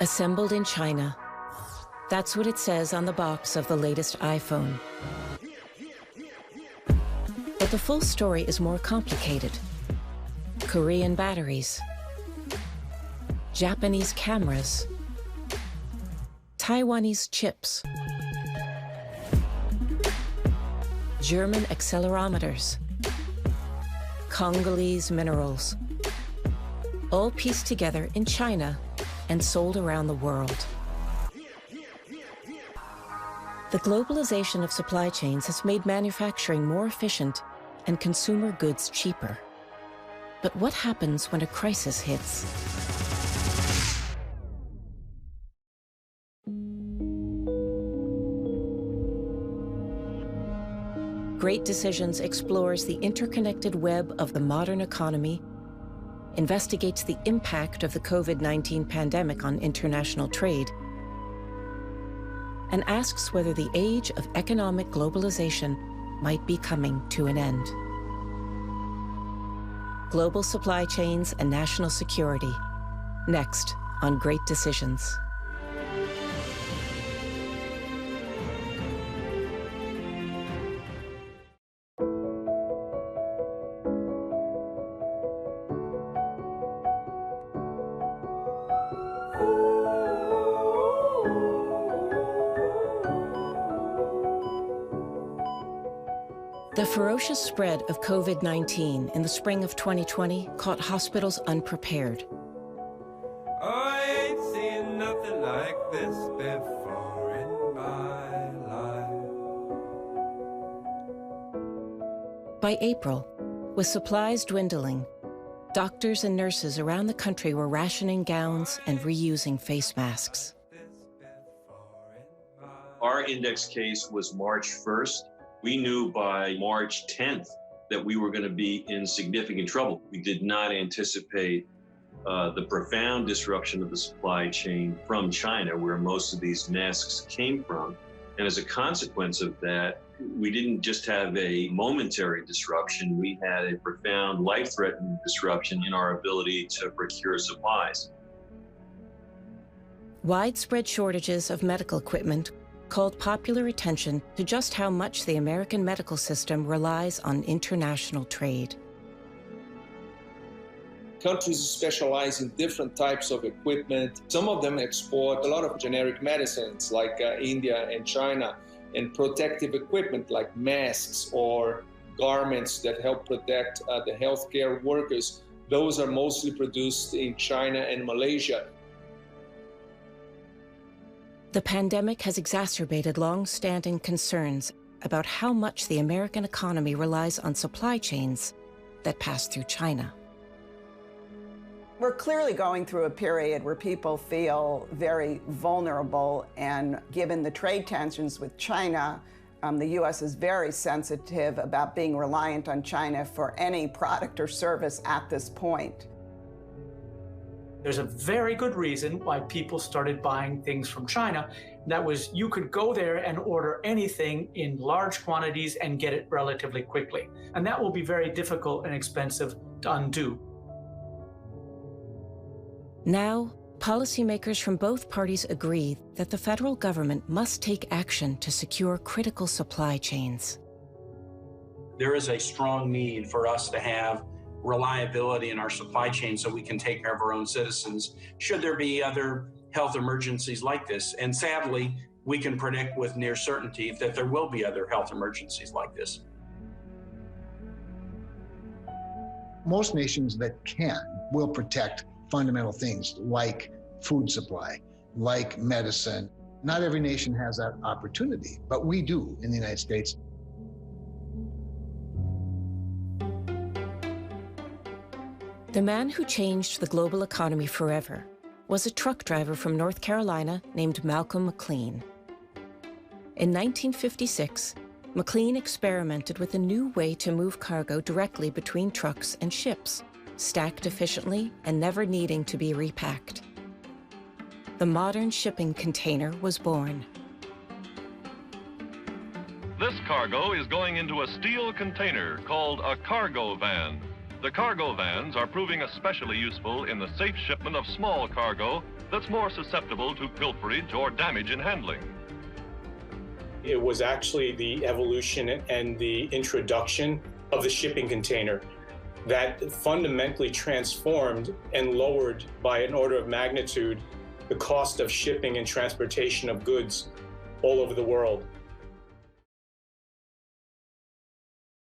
Assembled in China. That's what it says on the box of the latest iPhone. But the full story is more complicated. Korean batteries, Japanese cameras, Taiwanese chips, German accelerometers, Congolese minerals, all pieced together in China and sold around the world. The globalization of supply chains has made manufacturing more efficient and consumer goods cheaper. But what happens when a crisis hits? Great Decisions explores the interconnected web of the modern economy, investigates the impact of the COVID-19 pandemic on international trade, and asks whether the age of economic globalization might be coming to an end. Global supply chains and national security. Next on Great Decisions. The ferocious spread of COVID-19 in the spring of 2020 caught hospitals unprepared. I ain't seen nothing like this before in my life. By April, with supplies dwindling, doctors and nurses around the country were rationing gowns and reusing face masks. Our index case was March 1st. We knew by March 10th that we were going to be in significant trouble. We did not anticipate the profound disruption of the supply chain from China, where most of these masks came from. And as a consequence of that, we didn't just have a momentary disruption, we had a profound life-threatening disruption in our ability to procure supplies. Widespread shortages of medical equipment called popular attention to just how much the American medical system relies on international trade. Countries specialize in different types of equipment. Some of them export a lot of generic medicines like India and China, and protective equipment like masks or garments that help protect the healthcare workers. Those are mostly produced in China and Malaysia. The pandemic has exacerbated long-standing concerns about how much the American economy relies on supply chains that pass through China. We're clearly going through a period where people feel very vulnerable, and given the trade tensions with China, the U.S. is very sensitive about being reliant on China for any product or service at this point. There's a very good reason why people started buying things from China. That was, you could go there and order anything in large quantities and get it relatively quickly. And that will be very difficult and expensive to undo. Now, policymakers from both parties agree that the federal government must take action to secure critical supply chains. There is a strong need for us to have reliability in our supply chain so we can take care of our own citizens should there be other health emergencies like this. And sadly, we can predict with near certainty that there will be other health emergencies like this. Most nations that will protect fundamental things like food supply, like medicine. Not every nation has that opportunity, but we do in the United States. The man who changed the global economy forever was a truck driver from North Carolina named Malcolm McLean. In 1956, McLean experimented with a new way to move cargo directly between trucks and ships, stacked efficiently and never needing to be repacked. The modern shipping container was born. This cargo is going into a steel container called a cargo van. The cargo vans are proving especially useful in the safe shipment of small cargo that's more susceptible to pilferage or damage in handling. It was actually the evolution and the introduction of the shipping container that fundamentally transformed and lowered by an order of magnitude the cost of shipping and transportation of goods all over the world.